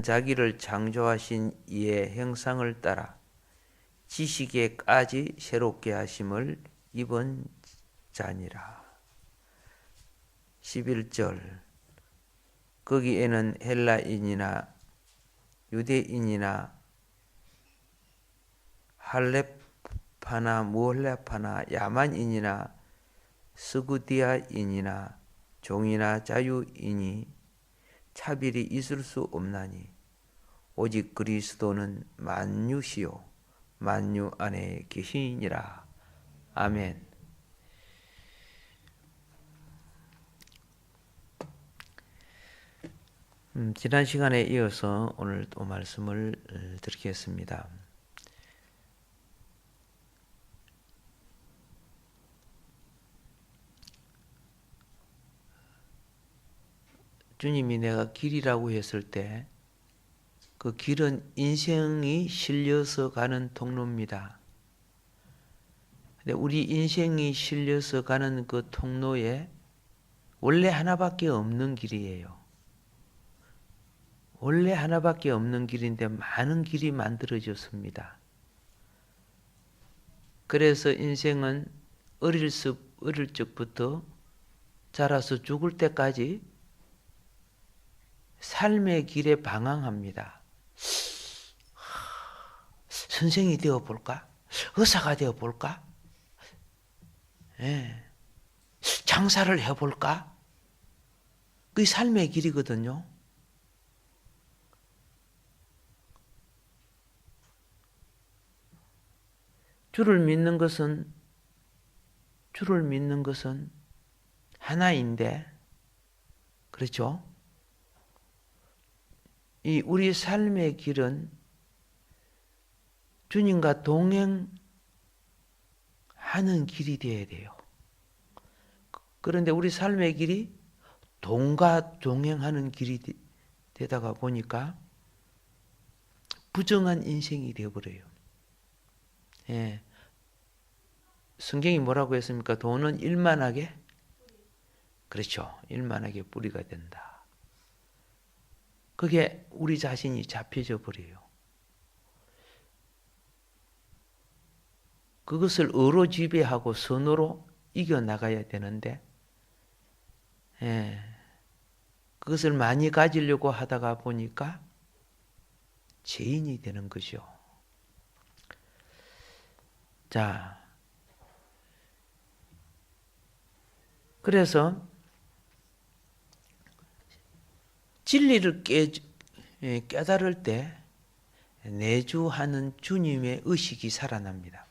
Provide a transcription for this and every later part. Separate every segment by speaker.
Speaker 1: 자기를 창조하신 이의 형상을 따라 지식에까지 새롭게 하심을 입은 자니라. 11절 거기에는 헬라인이나 유대인이나 할레파나 무할레파나 야만인이나 스구디아인이나 종이나 자유인이 차별이 있을 수 없나니 오직 그리스도는 만유시요 만유 안에 계시니라. 아멘. 지난 시간에 이어서 오늘 또 말씀을 드리겠습니다. 주님이 내가 길이라고 했을 때 그 길은 인생이 실려서 가는 통로입니다. 근데 우리 인생이 실려서 가는 그 통로에 원래 하나밖에 없는 길이에요. 원래 하나밖에 없는 길인데 많은 길이 만들어졌습니다. 그래서 인생은 어릴 적부터 자라서 죽을 때까지 삶의 길에 방황합니다. 선생이 되어볼까? 의사가 되어볼까? 장사를 해볼까? 그게 삶의 길이거든요. 주를 믿는 것은 하나인데, 그렇죠? 이 우리 삶의 길은 주님과 동행하는 길이 되어야 돼요. 그런데 우리 삶의 길이 돈과 동행하는 길이 되다가 보니까 부정한 인생이 되어버려요. 성경이 뭐라고 했습니까? 돈은 일만하게, 그렇죠. 일만하게 뿌리가 된다. 그게 우리 자신이 잡혀져 버려요. 그것을 의로 지배하고 선으로 이겨나가야 되는데 그것을 많이 가지려고 하다가 보니까 죄인이 되는 것이요. 자, 그래서 진리를 깨달을 때 내주하는 주님의 의식이 살아납니다.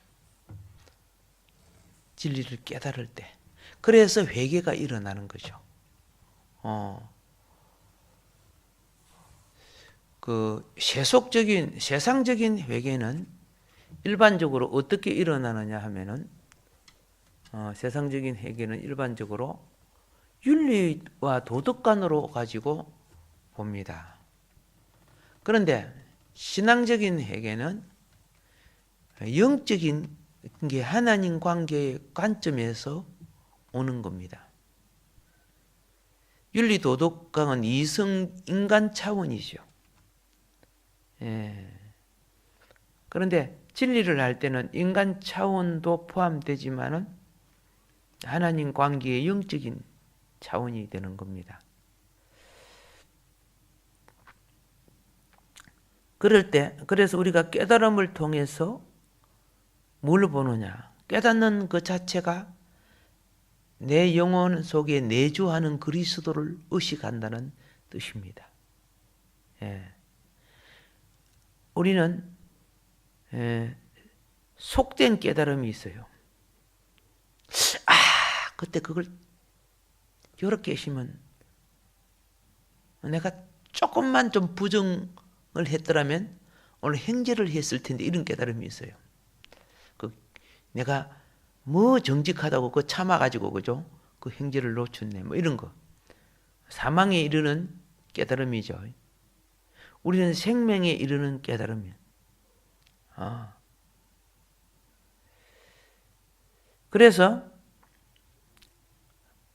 Speaker 1: 진리를 깨달을 때. 그래서 회개가 일어나는 거죠. 그 세상적인 회개는 일반적으로 어떻게 일어나느냐 하면은 세상적인 회개는 일반적으로 윤리와 도덕관으로 가지고 봅니다. 그런데 신앙적인 회개는 영적인 게 하나님 관계의 관점에서 오는 겁니다. 윤리 도덕관은 이성 인간 차원이죠. 그런데 진리를 할 때는 인간 차원도 포함되지만은 하나님 관계의 영적인 차원이 되는 겁니다. 그래서 우리가 깨달음을 통해서 뭘 보느냐? 깨닫는 그 자체가 내 영혼 속에 내주하는 그리스도를 의식한다는 뜻입니다. 우리는 속된 깨달음이 있어요. 그때 그걸 이렇게 하시면 내가 조금만 좀 부정을 했더라면 오늘 행제를 했을 텐데, 이런 깨달음이 있어요. 내가 뭐 정직하다고 그거 참아가지고, 그죠? 그 행제를 놓쳤네. 뭐 이런 거. 사망에 이르는 깨달음이죠. 우리는 생명에 이르는 깨달음이에요. 그래서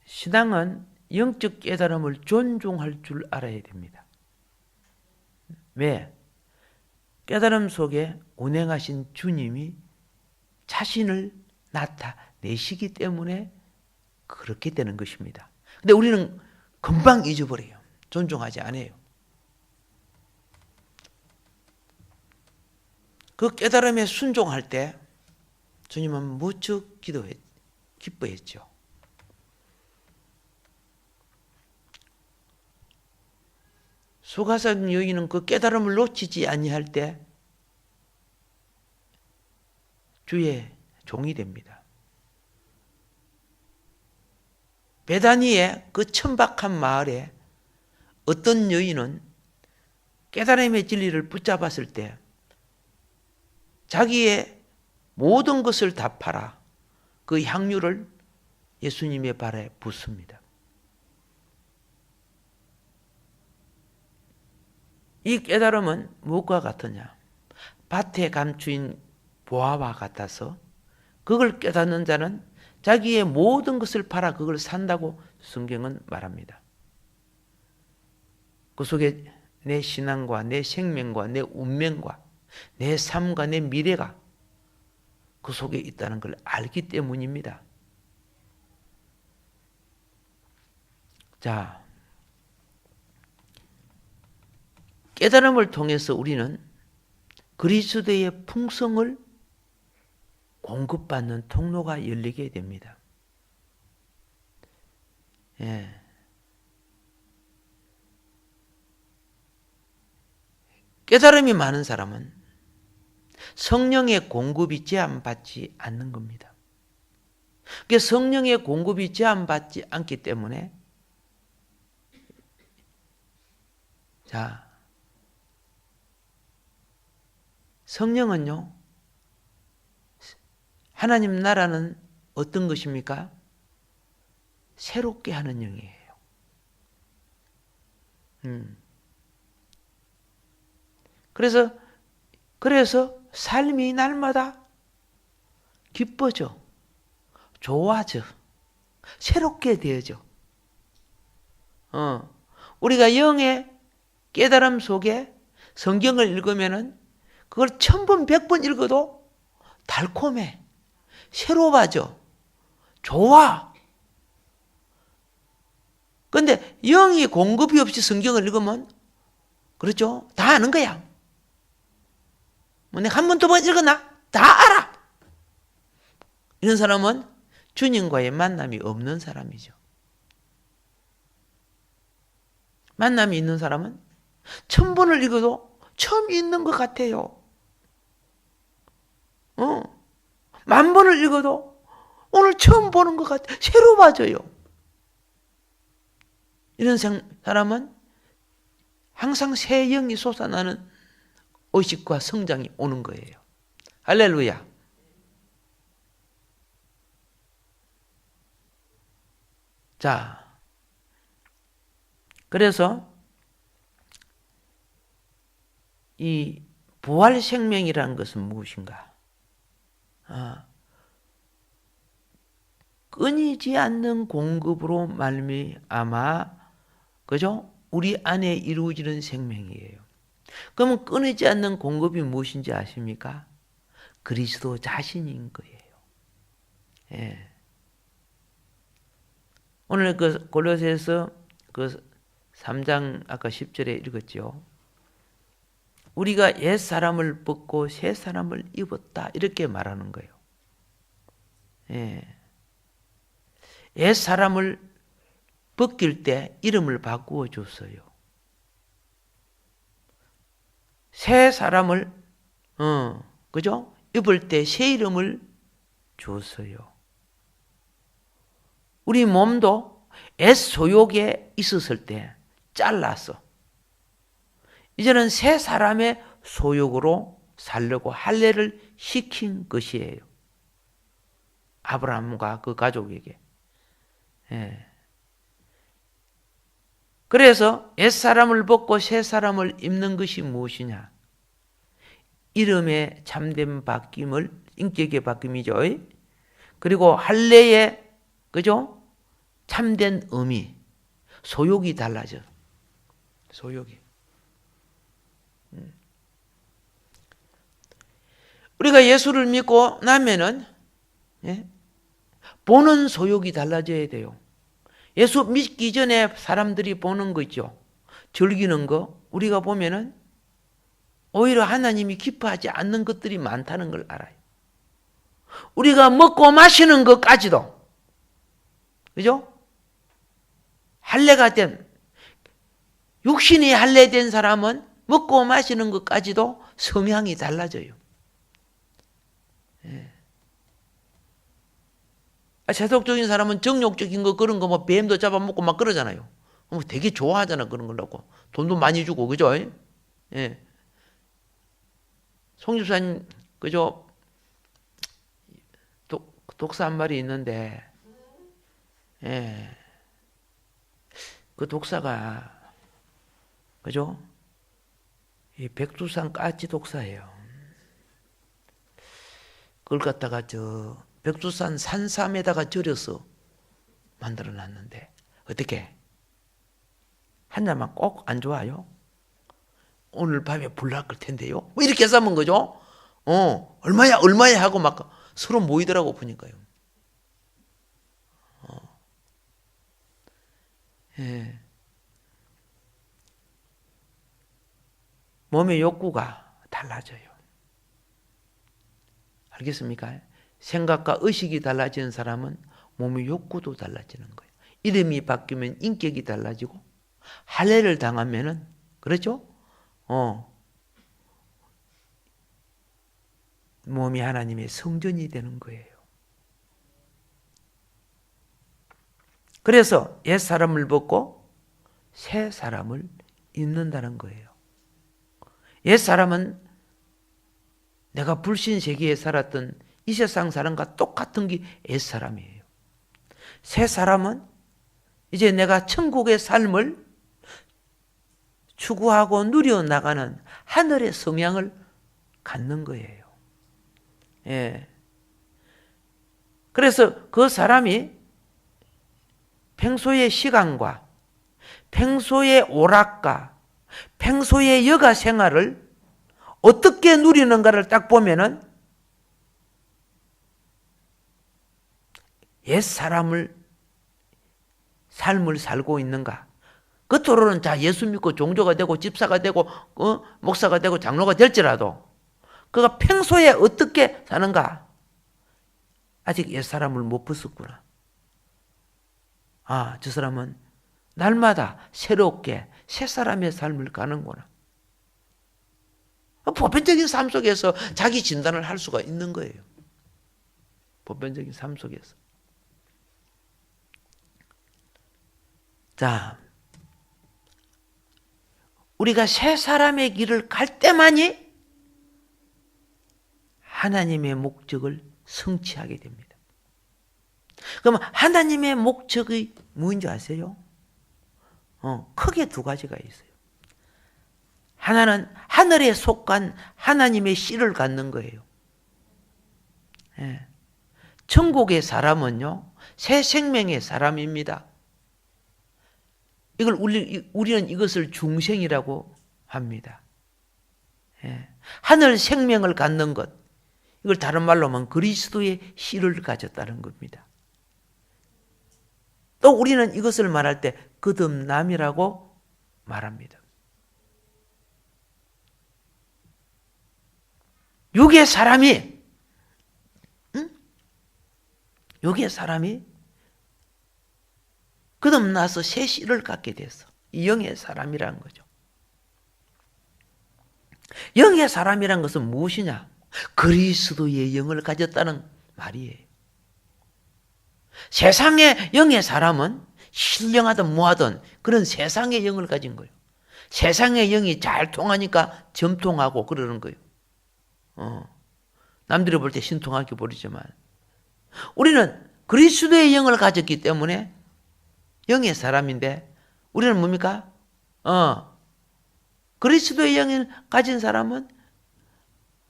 Speaker 1: 신앙은 영적 깨달음을 존중할 줄 알아야 됩니다. 왜? 깨달음 속에 운행하신 주님이 자신을 나타내시기 때문에 그렇게 되는 것입니다. 근데 우리는 금방 잊어버려요. 존중하지 않아요. 그 깨달음에 순종할 때 주님은 무척 기뻐했죠. 수가성 여인은 그 깨달음을 놓치지 아니할 때 주의 종이 됩니다. 베다니의 그 천박한 마을에 어떤 여인은 깨달음의 진리를 붙잡았을 때 자기의 모든 것을 다 팔아 그 향유를 예수님의 발에 붓습니다. 이 깨달음은 무엇과 같으냐? 밭에 감추인 보화와 같아서 그걸 깨닫는 자는 자기의 모든 것을 팔아 그걸 산다고 성경은 말합니다. 그 속에 내 신앙과 내 생명과 내 운명과 내 삶과 내 미래가 그 속에 있다는 걸 알기 때문입니다. 자, 깨달음을 통해서 우리는 그리스도의 풍성을 공급받는 통로가 열리게 됩니다. 예. 깨달음이 많은 사람은 성령의 공급이 제한받지 않는 겁니다. 그러니까 성령의 공급이 제한받지 않기 때문에 자, 성령은요, 하나님 나라는 어떤 것입니까? 새롭게 하는 영이에요. 그래서 삶이 날마다 기뻐져, 좋아져, 새롭게 되어져. 우리가 영의 깨달음 속에 성경을 읽으면은 그걸 1000번, 100번 읽어도 달콤해, 새로워져, 좋아. 그런데 영이 공급이 없이 성경을 읽으면 그렇죠? 다 아는 거야. 내가 한 번, 두 번 읽었나? 다 알아. 이런 사람은 주님과의 만남이 없는 사람이죠. 만남이 있는 사람은 1000번을 읽어도 처음 읽는 것 같아요. 10,000번을 읽어도 오늘 처음 보는 것 같아. 새로워져요. 이런 사람은 항상 새 영이 솟아나는 의식과 성장이 오는 거예요. 할렐루야. 자, 그래서 이 부활 생명이라는 것은 무엇인가? 끊이지 않는 공급으로 말미암아, 그죠? 우리 안에 이루어지는 생명이에요. 그러면 끊이지 않는 공급이 무엇인지 아십니까? 그리스도 자신인 거예요. 예. 오늘 그 골로새서 그 3장 아까 10절에 읽었죠. 우리가 옛 사람을 벗고 새 사람을 입었다 이렇게 말하는 거예요. 예. 옛 사람을 벗길 때 이름을 바꾸어 줬어요. 새 사람을 그죠? 입을 때 새 이름을 줬어요. 우리 몸도 옛 소욕에 있었을 때 잘랐어. 이제는 새 사람의 소욕으로 살려고 할례를 시킨 것이에요. 아브라함과 그 가족에게. 예. 그래서 옛 사람을 벗고 새 사람을 입는 것이 무엇이냐? 이름의 참된 바뀜을, 인격의 바뀜이죠. 그리고 할례의, 그죠? 참된 의미, 소욕이 달라져. 소욕이. 우리가 예수를 믿고 나면은 보는 소욕이 달라져야 돼요. 예수 믿기 전에 사람들이 보는 거 있죠. 즐기는 거. 우리가 보면은 오히려 하나님이 기뻐하지 않는 것들이 많다는 걸 알아요. 우리가 먹고 마시는 것까지도, 그죠? 할례가 된, 육신이 할례된 사람은 먹고 마시는 것까지도 성향이 달라져요. 세속적인 사람은 정욕적인 거 그런 거 뭐 뱀도 잡아먹고 막 그러잖아요. 뭐 되게 좋아하잖아 그런 걸 갖고 돈도 많이 주고 그죠? 예. 송 집사님 그죠? 독사 한 마리 있는데 그 독사가 그죠? 이 백두산 까치 독사예요. 그걸 갖다가 백두산 산삼에다가 절여서 만들어 놨는데 어떻게? 한 잔만 꼭 안 좋아요? 오늘 밤에 불날 걸 텐데요? 뭐 이렇게 싸면 거죠? 얼마야 하고 막 서로 모이더라고 보니까요. 예. 몸의 욕구가 달라져요. 알겠습니까? 생각과 의식이 달라지는 사람은 몸의 욕구도 달라지는 거예요. 이름이 바뀌면 인격이 달라지고 할례를 당하면은 그렇죠? 몸이 하나님의 성전이 되는 거예요. 그래서 옛 사람을 벗고 새 사람을 입는다는 거예요. 옛 사람은 내가 불신 세계에 살았던 이 세상 사람과 똑같은 게 옛 사람이에요. 새 사람은 이제 내가 천국의 삶을 추구하고 누려나가는 하늘의 성향을 갖는 거예요. 예. 그래서 그 사람이 평소의 시간과 평소의 오락과 평소의 여가 생활을 어떻게 누리는가를 딱 보면은 옛 사람을 삶을 살고 있는가? 겉으로는 자 예수 믿고 종교가 되고 집사가 되고 목사가 되고 장로가 될지라도 그가 평소에 어떻게 사는가? 아직 옛 사람을 못 벗었구나. 저 사람은 날마다 새롭게 새 사람의 삶을 가는구나. 보편적인 삶 속에서 자기 진단을 할 수가 있는 거예요. 보편적인 삶 속에서. 자, 우리가 새 사람의 길을 갈 때만이 하나님의 목적을 성취하게 됩니다. 그럼 하나님의 목적이 뭔지 아세요? 크게 두 가지가 있어요. 하나는 하늘에 속한 하나님의 씨를 갖는 거예요. 천국의 사람은요, 새 생명의 사람입니다. 우리는 이것을 중생이라고 합니다. 하늘 생명을 갖는 것, 이걸 다른 말로 하면 그리스도의 씨를 가졌다는 겁니다. 또 우리는 이것을 말할 때 거듭남이라고 말합니다. 육의 사람이 거듭나서 새 씨를 갖게 됐어. 이 영의 사람이라는 거죠. 영의 사람이란 것은 무엇이냐? 그리스도의 영을 가졌다는 말이에요. 세상의 영의 사람은 신령하든 뭐하든 그런 세상의 영을 가진 거예요. 세상의 영이 잘 통하니까 점통하고 그러는 거예요. 남들이 볼 때 신통하게 보이지만 우리는 그리스도의 영을 가졌기 때문에 영의 사람인데 우리는 뭡니까? 그리스도의 영을 가진 사람은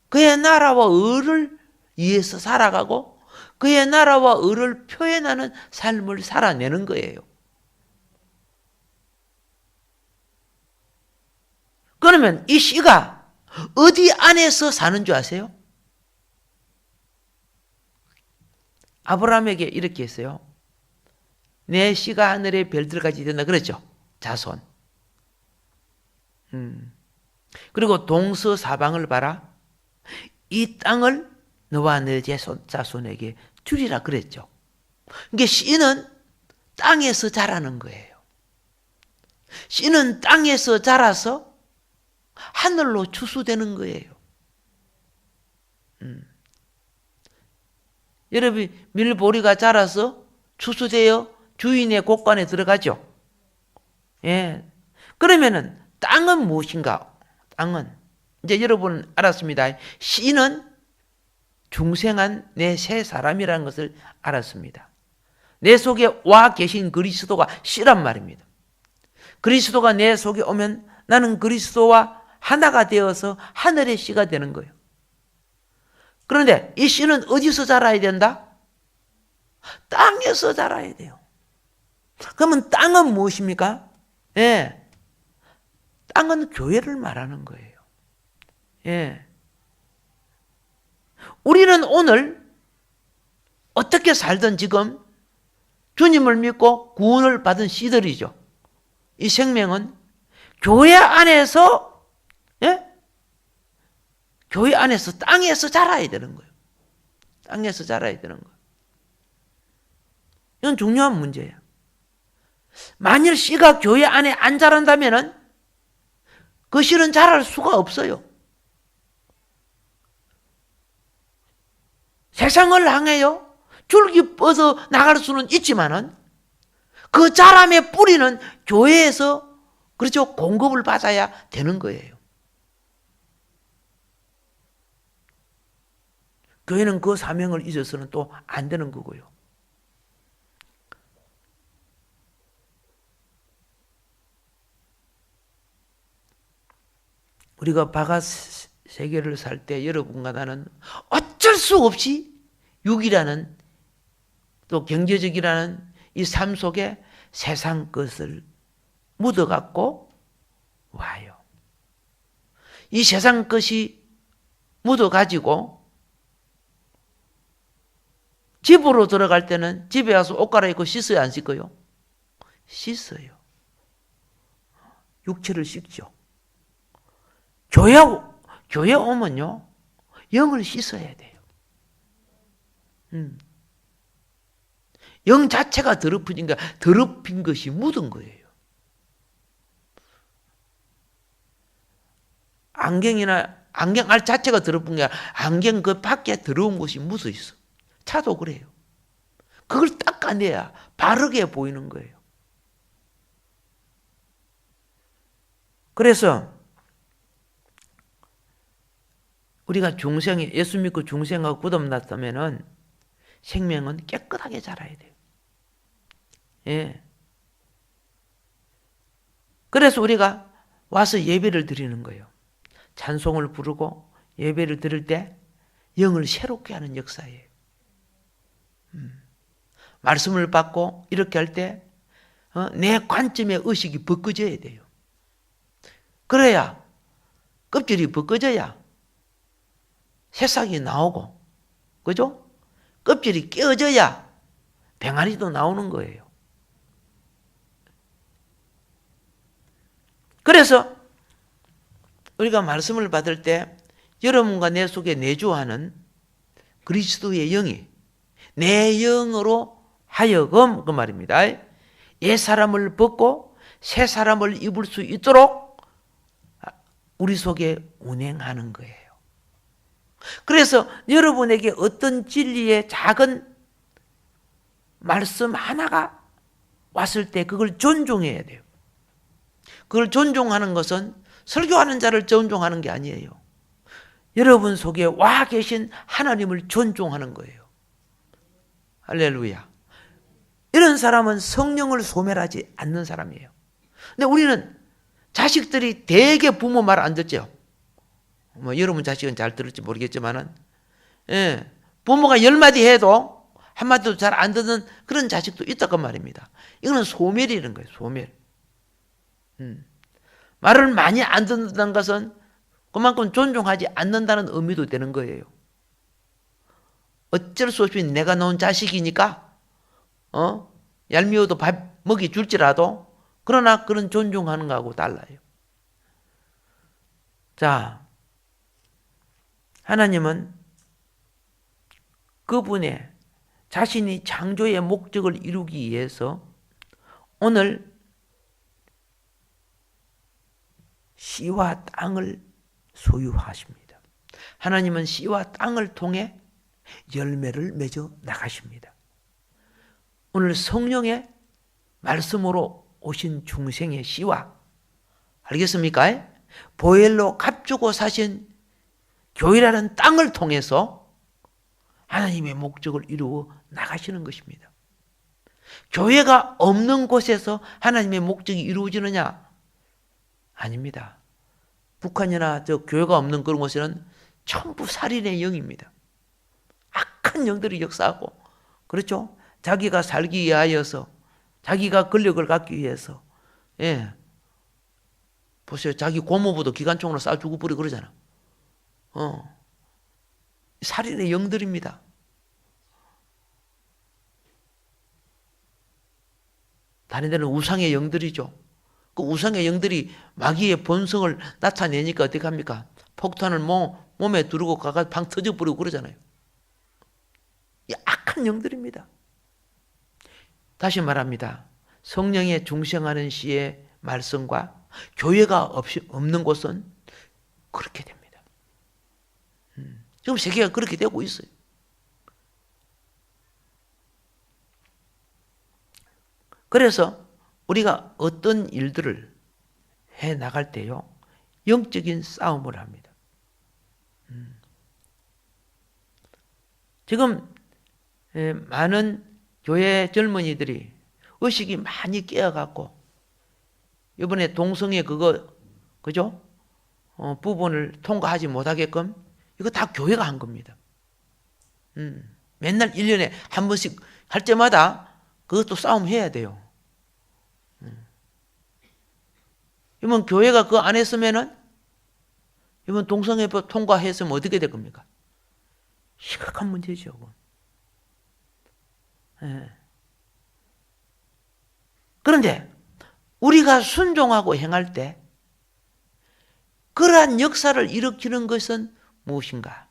Speaker 1: 그의 나라와 의를 위해서 살아가고 그의 나라와 의를 표현하는 삶을 살아내는 거예요. 그러면 이 씨가 어디 안에서 사는 줄 아세요? 아브라함에게 이렇게 했어요. 내 씨가 하늘의 별들같이 된다 그랬죠. 자손. 그리고 동서사방을 봐라. 이 땅을 너와 내 자손에게 주리라 그랬죠. 그러니까 씨는 땅에서 자라는 거예요. 씨는 땅에서 자라서 하늘로 추수되는 거예요. 여러분, 밀보리가 자라서 추수되어 주인의 곳간에 들어가죠. 예. 그러면은 땅은 무엇인가? 땅은 이제 여러분 알았습니다. 씨는 중생한 내 새 사람이라는 것을 알았습니다. 내 속에 와 계신 그리스도가 씨란 말입니다. 그리스도가 내 속에 오면 나는 그리스도와 하나가 되어서 하늘의 씨가 되는 거예요. 그런데 이 씨는 어디서 자라야 된다? 땅에서 자라야 돼요. 그러면 땅은 무엇입니까? 예. 땅은 교회를 말하는 거예요. 예. 우리는 오늘 어떻게 살든 지금 주님을 믿고 구원을 받은 씨들이죠. 이 생명은 교회 안에서, 예? 교회 안에서 땅에서 자라야 되는 거예요. 땅에서 자라야 되는 거예요. 이건 중요한 문제예요. 만일 씨가 교회 안에 안 자란다면은 그 씨는 자랄 수가 없어요. 세상을 향해요. 줄기 뻗어 나갈 수는 있지만은 그 자람의 뿌리는 교회에서 그렇죠. 공급을 받아야 되는 거예요. 교회는 그 사명을 잊어서는 또 안 되는 거고요. 우리가 바가 세계를 살 때 여러분과 나는 어쩔 수 없이 육이라는 또 경제적이라는 이 삶 속에 세상 것을 묻어갖고 와요. 이 세상 것이 묻어가지고 집으로 들어갈 때는 집에 와서 옷 갈아입고 씻어야 안 씻어요? 씻어요. 육체를 씻죠. 교회 오면요, 영을 씻어야 돼요. 영 자체가 더럽으니까 더럽힌 것이 묻은 거예요. 안경알 자체가 더럽은 게 아니라 안경 그 밖에 더러운 것이 묻어 있어. 차도 그래요. 그걸 닦아내야 바르게 보이는 거예요. 그래서 우리가 중생이 예수 믿고 중생하고 구원났다면은 생명은 깨끗하게 자라야 돼요. 예. 그래서 우리가 와서 예배를 드리는 거예요. 찬송을 부르고 예배를 드릴 때 영을 새롭게 하는 역사예요. 말씀을 받고 이렇게 할 때 내 관점의 의식이 벗겨져야 돼요. 그래야 껍질이 벗겨져야 새싹이 나오고, 그죠? 껍질이 깨어져야 병아리도 나오는 거예요. 그래서 우리가 말씀을 받을 때 여러분과 내 속에 내주하는 그리스도의 영이 내 영으로 하여금 그 말입니다. 옛 사람을 벗고 새 사람을 입을 수 있도록 우리 속에 운행하는 거예요. 그래서 여러분에게 어떤 진리의 작은 말씀 하나가 왔을 때 그걸 존중해야 돼요. 그걸 존중하는 것은 설교하는 자를 존중하는 게 아니에요. 여러분 속에 와 계신 하나님을 존중하는 거예요. 할렐루야. 이런 사람은 성령을 소멸하지 않는 사람이에요. 근데 우리는 자식들이 대개 부모 말 안 듣죠. 뭐 여러분 자식은 잘 들을지 모르겠지만은, 예, 부모가 10마디 해도 한마디도 잘 안 듣는 그런 자식도 있다고 말입니다. 이거는 소멸이라는 거예요. 소멸. 말을 많이 안 듣는다는 것은 그만큼 존중하지 않는다는 의미도 되는 거예요. 어쩔 수 없이 내가 낳은 자식이니까 얄미워도 밥 먹이 줄지라도 그러나 그런 존중하는 거하고 달라요. 자, 하나님은 그분의 자신이 창조의 목적을 이루기 위해서 오늘 씨와 땅을 소유하십니다. 하나님은 씨와 땅을 통해 열매를 맺어 나가십니다. 오늘 성령의 말씀으로 오신 중생의 씨와, 알겠습니까? 보혈로 값주고 사신 교회라는 땅을 통해서 하나님의 목적을 이루어 나가시는 것입니다. 교회가 없는 곳에서 하나님의 목적이 이루어지느냐? 아닙니다. 북한이나 교회가 없는 그런 곳에는 전부 살인의 영입니다. 악한 영들이 역사하고, 그렇죠? 자기가 살기 위하여서, 자기가 권력을 갖기 위해서, 보세요. 자기 고모부도 기관총으로 쏴 죽어버리고 그러잖아. 살인의 영들입니다. 다른 데는 우상의 영들이죠. 그 우상의 영들이 마귀의 본성을 나타내니까 어떻게 합니까? 폭탄을 몸에 두르고 가가 방 터져버리고 그러잖아요. 이 악한 영들입니다. 다시 말합니다. 성령의 중생하는 씨의 말씀과 교회가 없는 곳은 그렇게 됩니다. 지금 세계가 그렇게 되고 있어요. 그래서 우리가 어떤 일들을 해 나갈 때요, 영적인 싸움을 합니다. 지금 많은 교회 젊은이들이 의식이 많이 깨어갖고 이번에 동성애 그죠? 부분을 통과하지 못하게끔 이거 다 교회가 한 겁니다. 맨날 1년에 한 번씩 할 때마다 그것도 싸움해야 돼요. 이번 교회가 그거 안 했으면은 이번 동성애법 통과했으면 어떻게 될 겁니까? 심각한 문제죠. 그런데 우리가 순종하고 행할 때 그러한 역사를 일으키는 것은 무엇인가?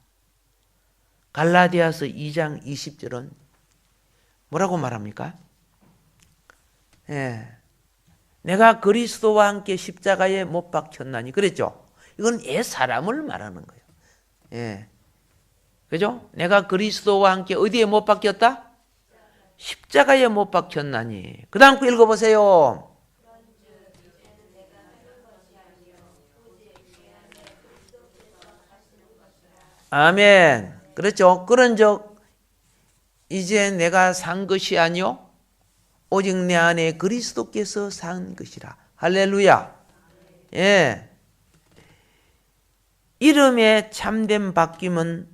Speaker 1: 갈라디아서 2장 20절은 뭐라고 말합니까? 내가 그리스도와 함께 십자가에 못 박혔나니, 그랬죠? 이건 옛 사람을 말하는 거예요. 그죠? 내가 그리스도와 함께 어디에 못 박혔다? 십자가에 못 박혔나니. 그 다음 거 읽어보세요. 아멘. 그렇죠. 그런즉 이제 내가 산 것이 아니요 오직 내 안에 그리스도께서 산 것이라. 할렐루야. 이름의 참된 바뀜은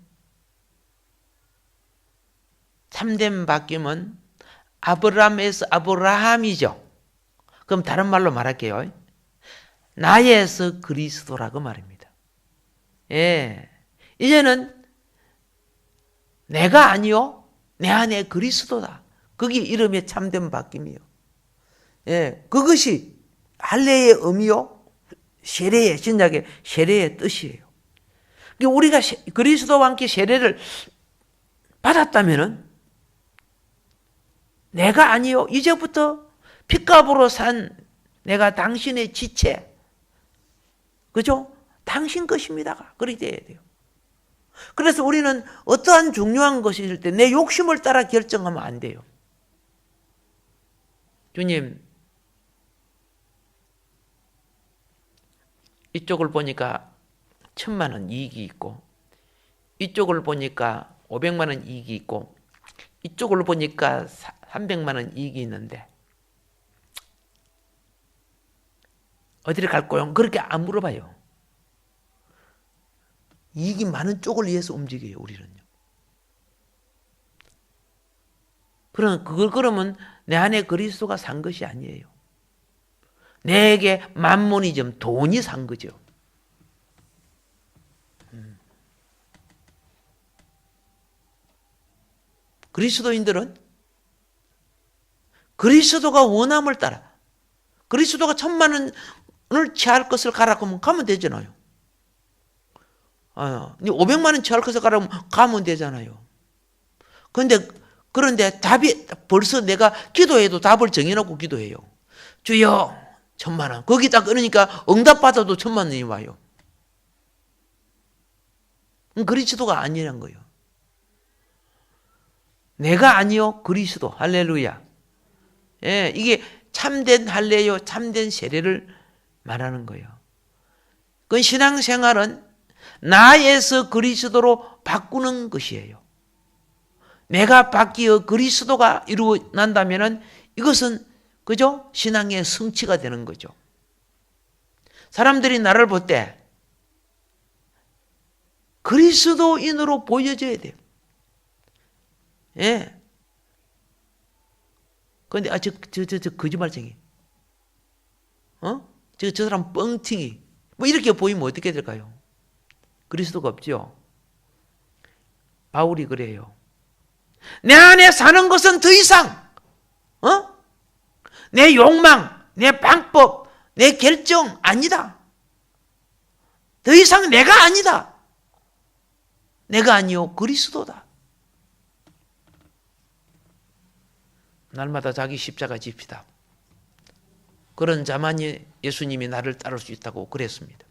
Speaker 1: 아브라함에서 아브라함이죠. 그럼 다른 말로 말할게요. 나에서 그리스도라고 말입니다. 이제는 내가 아니요 내 안에 그리스도다. 그게 이름의 참된 바뀜이요. 그것이 할례의 의미요, 세례의, 신약의 세례의 뜻이에요. 우리가 그리스도와 함께 세례를 받았다면은 내가 아니요 이제부터 핏값으로 산 내가 당신의 지체, 그죠? 당신 것입니다가 그렇게 돼야 돼요. 그래서 우리는 어떠한 중요한 것이 있을 때 내 욕심을 따라 결정하면 안 돼요. 주님, 이쪽을 보니까 1,000만 원 이익이 있고, 이쪽을 보니까 500만 원 이익이 있고, 이쪽을 보니까 300만 원 이익이 있는데 어디를 갈 거요? 그렇게 안 물어봐요. 이익이 많은 쪽을 위해서 움직여요, 우리는요. 그러면 내 안에 그리스도가 산 것이 아니에요. 내게 만몬이즘, 돈이 산 거죠. 그리스도인들은 그리스도가 원함을 따라 그리스도가 1,000,000 원을 취할 것을 가라고 하면 가면 되잖아요. 500만 원 취할 것을 가라고 하면 가면 되잖아요. 그런데 답이 벌써 내가 기도해도 답을 정해놓고 기도해요. 주여 1,000,000 원. 거기다 그러니까 응답받아도 1,000,000 원이 와요. 그리스도가 아니란 거예요. 내가 아니요 그리스도. 할렐루야. 예, 이게 참된 할례요, 참된 세례를 말하는 거예요. 그 신앙생활은 나에서 그리스도로 바꾸는 것이에요. 내가 바뀌어 그리스도가 이루어난다면은 이것은 그죠? 신앙의 성취가 되는 거죠. 사람들이 나를 볼 때 그리스도인으로 보여져야 돼요. 예. 그런데 저 거짓말쟁이, 저 사람 뻥튀기, 뭐 이렇게 보이면 어떻게 될까요? 그리스도가 없죠. 바울이 그래요. 내 안에 사는 것은 더 이상, 내 욕망, 내 방법, 내 결정 아니다. 더 이상 내가 아니다. 내가 아니요 그리스도다. 날마다 자기 십자가 집시다. 그런 자만이 예수님이 나를 따를 수 있다고 그랬습니다.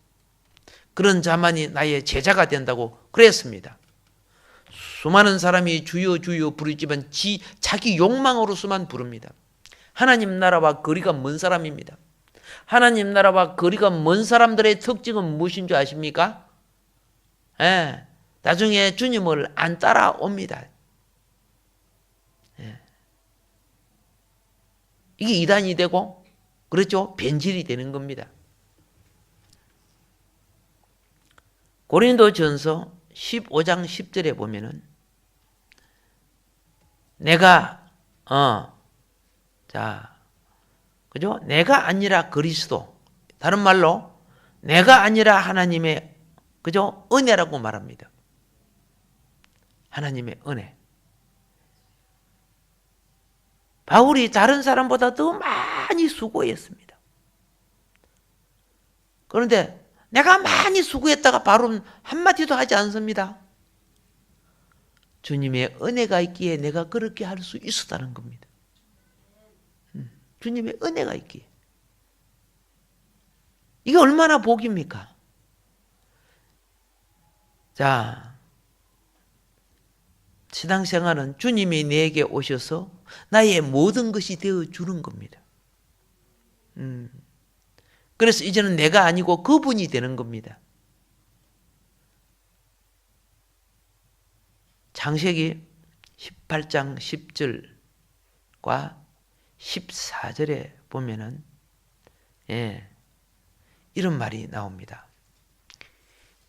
Speaker 1: 그런 자만이 나의 제자가 된다고 그랬습니다. 수많은 사람이 주여 주여 부르지만 자기 욕망으로서만 부릅니다. 하나님 나라와 거리가 먼 사람입니다. 하나님 나라와 거리가 먼 사람들의 특징은 무엇인 줄 아십니까? 예, 나중에 주님을 안 따라옵니다. 예. 이게 이단이 되고 그렇죠? 변질이 되는 겁니다. 고린도전서 15장 10절에 보면은 내가 그죠? 내가 아니라 그리스도, 다른 말로 내가 아니라 하나님의 그죠? 은혜라고 말합니다. 하나님의 은혜. 바울이 다른 사람보다 더 많이 수고했습니다. 그런데 내가 많이 수고했다가 바로 한마디도 하지 않습니다. 주님의 은혜가 있기에 내가 그렇게 할 수 있었다는 겁니다. 주님의 은혜가 있기에. 이게 얼마나 복입니까? 자, 신앙생활은 주님이 내게 오셔서 나의 모든 것이 되어주는 겁니다. 그래서 이제는 내가 아니고 그분이 되는 겁니다. 창세기 18장 10절과 14절에 보면은 이런 말이 나옵니다.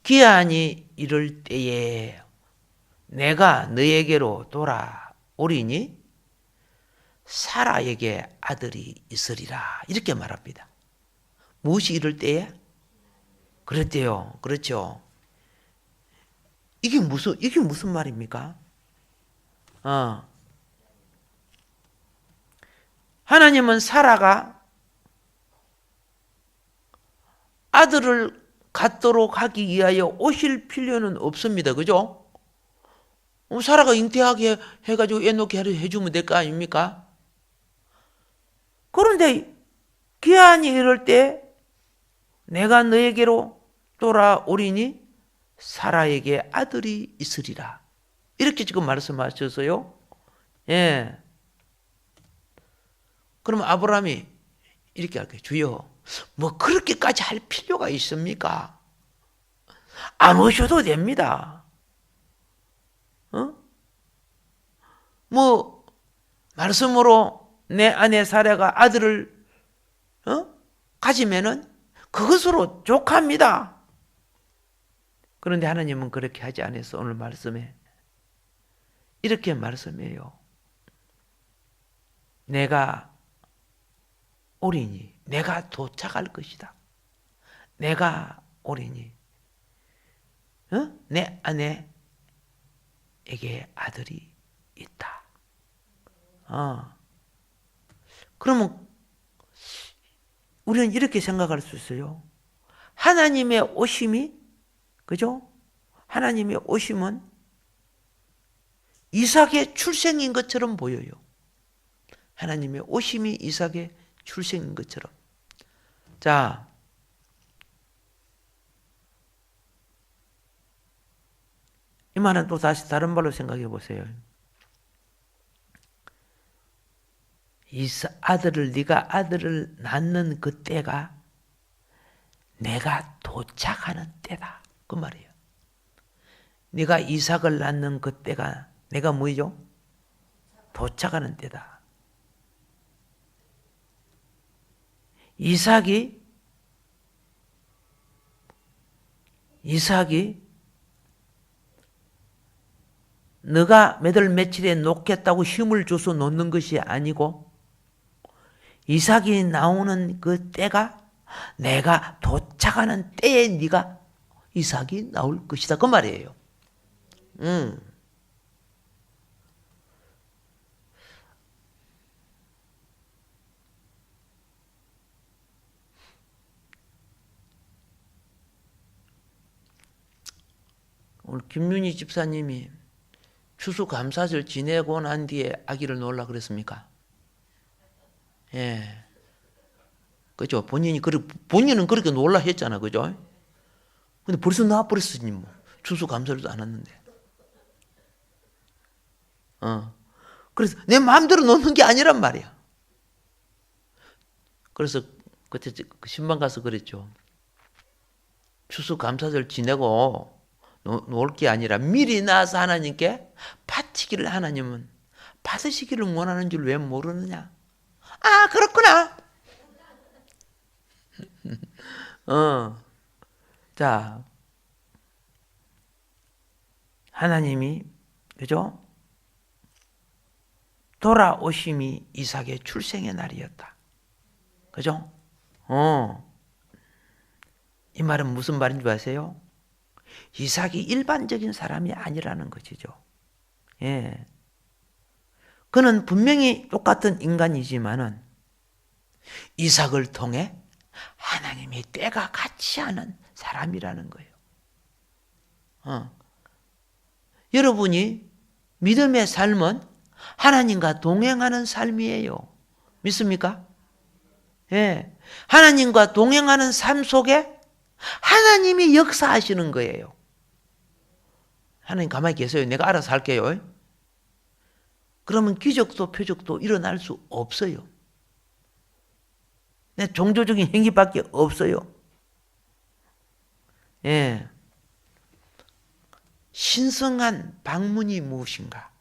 Speaker 1: 기한이 이를 때에 내가 너에게로 돌아오리니 사라에게 아들이 있으리라. 이렇게 말합니다. 무엇이 이럴 때에? 그랬대요. 그렇죠. 이게 무슨 말입니까? 하나님은 사라가 아들을 갖도록 하기 위하여 오실 필요는 없습니다. 그죠? 사라가 잉태하게 해가지고 애 놓게 해주면 될 거 아닙니까? 그런데 기한이 이럴 때 내가 너에게로 돌아오리니 사라에게 아들이 있으리라. 이렇게 지금 말씀하셔서요. 예. 그럼 아브라함이 이렇게 할게요. 주여, 뭐 그렇게까지 할 필요가 있습니까? 안 오셔도 됩니다. 뭐 말씀으로 내 아내 사라가 아들을 가지면은 그것으로 족합니다. 그런데 하나님은 그렇게 하지 않아서 오늘 말씀에 이렇게 말씀해요. 내가 오리니 내가 도착할 것이다. 내가 오리니 내 아내에게 아들이 있다. 그러면 우리는 이렇게 생각할 수 있어요. 하나님의 오심이, 그죠? 하나님의 오심은 이삭의 출생인 것처럼 보여요. 하나님의 오심이 이삭의 출생인 것처럼. 자, 이 말은 또 다시 다른 말로 생각해 보세요. 네가 아들을 낳는 그 때가 내가 도착하는 때다. 그 말이에요. 네가 이삭을 낳는 그 때가 내가 뭐죠? 도착하는 때다. 이삭이 너가 몇 월 며칠에 놓겠다고 힘을 줘서 놓는 것이 아니고 이삭이 나오는 그 때가 내가 도착하는 때에 네가 이삭이 나올 것이다. 그 말이에요. 오늘 김윤희 집사님이 추수감사절 지내고 난 뒤에 아기를 놓으려고 그랬습니까? 예. 그죠? 본인은 그렇게 놀라 했잖아. 그죠? 근데 벌써 나와버렸으니 뭐. 추수감사절도 안 왔는데. 그래서 내 마음대로 놓는 게 아니란 말이야. 그래서 그때 신방 가서 그랬죠. 추수감사절 지내고 놓을 게 아니라 미리 나와서 하나님께 바치기를 하나님은 받으시기를 원하는 줄 왜 모르느냐. 아, 그렇구나. 자, 하나님이, 그죠? 돌아오심이 이삭의 출생의 날이었다. 그죠? 이 말은 무슨 말인 줄 아세요? 이삭이 일반적인 사람이 아니라는 것이죠. 예. 그는 분명히 똑같은 인간이지만은 이삭을 통해 하나님의 때가 같이 하는 사람이라는 거예요. 여러분이 믿음의 삶은 하나님과 동행하는 삶이에요. 믿습니까? 예. 하나님과 동행하는 삶 속에 하나님이 역사하시는 거예요. 하나님 가만히 계세요. 내가 알아서 할게요. 그러면 기적도 표적도 일어날 수 없어요. 종교적인 행위밖에 없어요. 예. 신성한 방문이 무엇인가?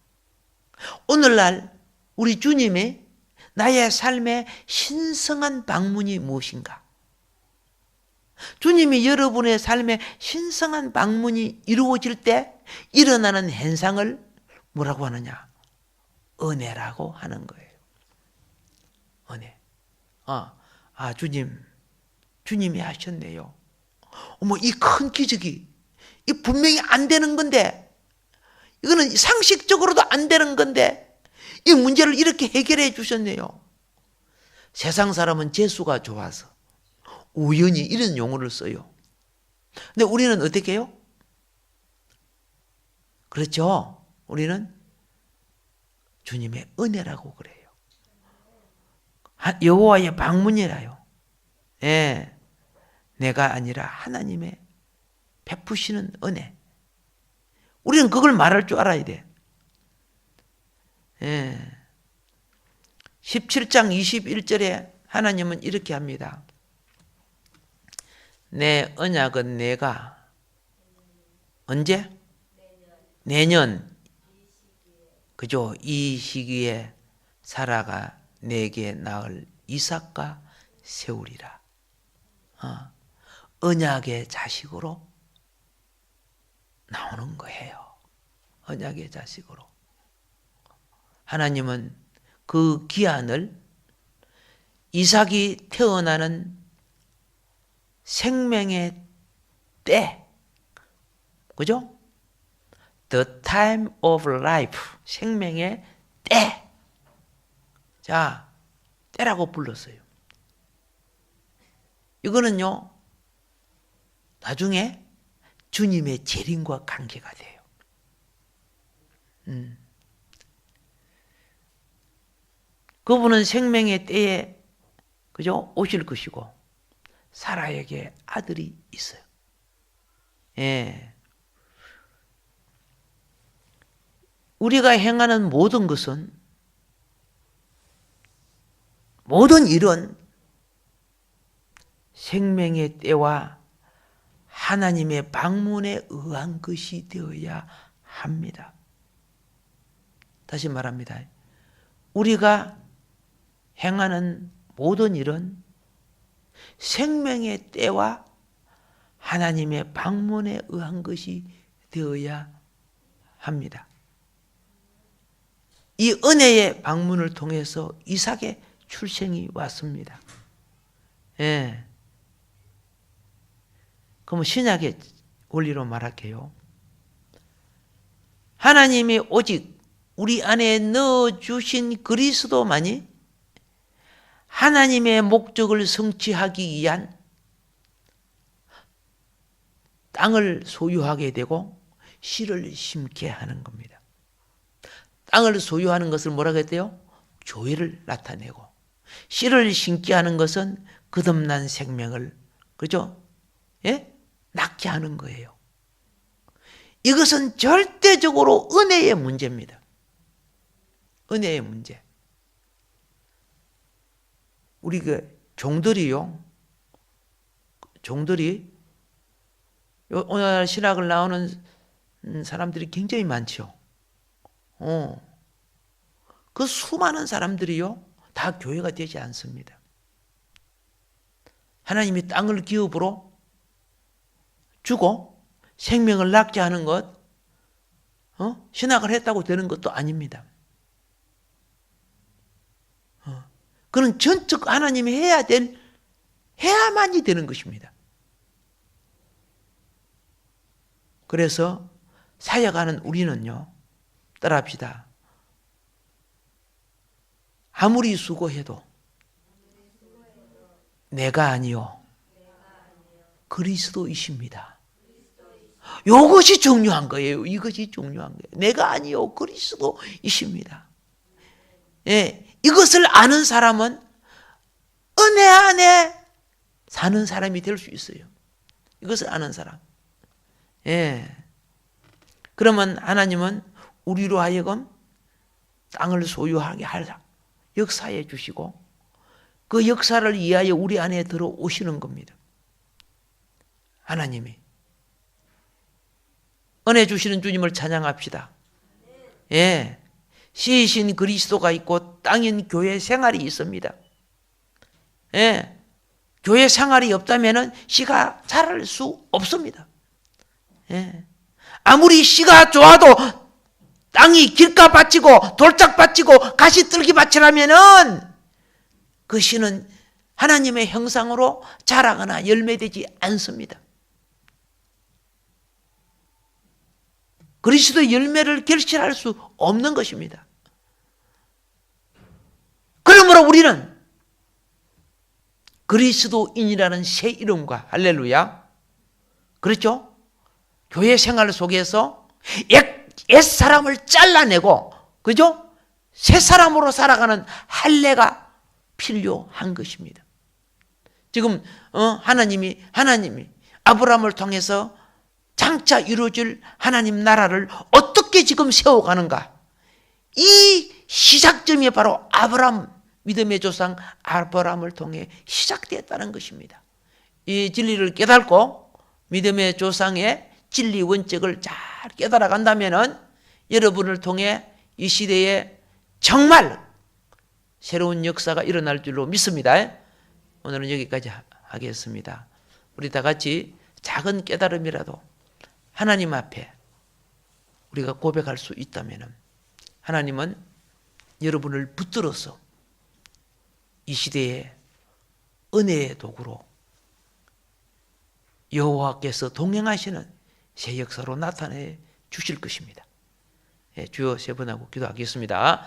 Speaker 1: 오늘날 우리 주님의 나의 삶에 신성한 방문이 무엇인가? 주님이 여러분의 삶에 신성한 방문이 이루어질 때 일어나는 현상을 뭐라고 하느냐? 은혜라고 하는 거예요. 은혜. 주님이 하셨네요. 어머, 이 큰 기적이, 이 분명히 안 되는 건데, 이거는 상식적으로도 안 되는 건데, 이 문제를 이렇게 해결해 주셨네요. 세상 사람은 재수가 좋아서 우연히 이런 용어를 써요. 근데 우리는 어떻게 해요? 그렇죠? 우리는 주님의 은혜라고 그래요. 여호와의 방문이라요. 예, 내가 아니라 하나님의 베푸시는 은혜. 우리는 그걸 말할 줄 알아야 돼. 예. 17장 21절에 하나님은 이렇게 합니다. 내 언약은 내가 언제? 내년. 그죠? 이 시기에 사라가 내게 낳을 이삭과 세우리라. 언약의 자식으로 나오는 거예요. 언약의 자식으로. 하나님은 그 기한을 이삭이 태어나는 생명의 때, 그죠? The time of life, 생명의 때. 자, 때라고 불렀어요. 이거는요, 나중에 주님의 재림과 관계가 돼요. 그분은 생명의 때에, 그죠? 오실 것이고, 사라에게 아들이 있어요. 예. 우리가 행하는 모든 것은, 모든 일은 생명의 때와 하나님의 방문에 의한 것이 되어야 합니다. 다시 말합니다. 우리가 행하는 모든 일은 생명의 때와 하나님의 방문에 의한 것이 되어야 합니다. 이 은혜의 방문을 통해서 이삭의 출생이 왔습니다. 예. 그럼 신약의 원리로 말할게요. 하나님이 오직 우리 안에 넣어주신 그리스도만이 하나님의 목적을 성취하기 위한 땅을 소유하게 되고 씨를 심게 하는 겁니다. 땅을 소유하는 것을 뭐라고 했대요? 교회를 나타내고, 씨를 심게 하는 것은 거듭난 생명을, 그죠? 예? 낳게 하는 거예요. 이것은 절대적으로 은혜의 문제입니다. 은혜의 문제. 우리 그 종들이요, 종들이 오늘 신학을 나오는 사람들이 굉장히 많죠. 그 수많은 사람들이요, 다 교회가 되지 않습니다. 하나님이 땅을 기업으로 주고 생명을 낳게 하는 것, 신학을 했다고 되는 것도 아닙니다. 그는 전적 하나님이 해야만이 되는 것입니다. 그래서 사역하는 우리는요, 따라합시다. 아무리 수고해도 내가 아니요 그리스도이십니다. 이것이 중요한 거예요. 이것이 중요한 거예요. 내가 아니요 그리스도이십니다. 예, 이것을 아는 사람은 은혜 안에 사는 사람이 될 수 있어요. 이것을 아는 사람. 예. 그러면 하나님은 우리로 하여금 땅을 소유하게 할 역사해 주시고, 그 역사를 위하여 우리 안에 들어오시는 겁니다. 하나님이. 은혜 주시는 주님을 찬양합시다. 예. 씨이신 그리스도가 있고 땅인 교회 생활이 있습니다. 예. 교회 생활이 없다면 씨가 자랄 수 없습니다. 예. 아무리 씨가 좋아도 땅이 길가밭이고 돌짝밭이고 가시떨기밭이라면은 그 씨는 하나님의 형상으로 자라거나 열매되지 않습니다. 그리스도의 열매를 결실할 수 없는 것입니다. 그러므로 우리는 그리스도인이라는 새 이름과, 할렐루야, 그렇죠? 교회 생활 속에서 옛사람을 잘라내고, 그죠? 새 사람으로 살아가는 할례가 필요한 것입니다. 지금 하나님이 아브라함을 통해서 장차 이루어질 하나님 나라를 어떻게 지금 세워가는가? 이 시작점이 바로 믿음의 조상 아브라함을 통해 시작되었다는 것입니다. 이 진리를 깨닫고 믿음의 조상의 진리 원칙을 잘 깨달아 간다면 여러분을 통해 이 시대에 정말 새로운 역사가 일어날 줄로 믿습니다. 오늘은 여기까지 하겠습니다. 우리 다 같이 작은 깨달음이라도 하나님 앞에 우리가 고백할 수 있다면 하나님은 여러분을 붙들어서 이 시대에 은혜의 도구로 여호와께서 동행하시는 새 역사로 나타내 주실 것입니다. 예, 주여 세 번 하고 기도하겠습니다.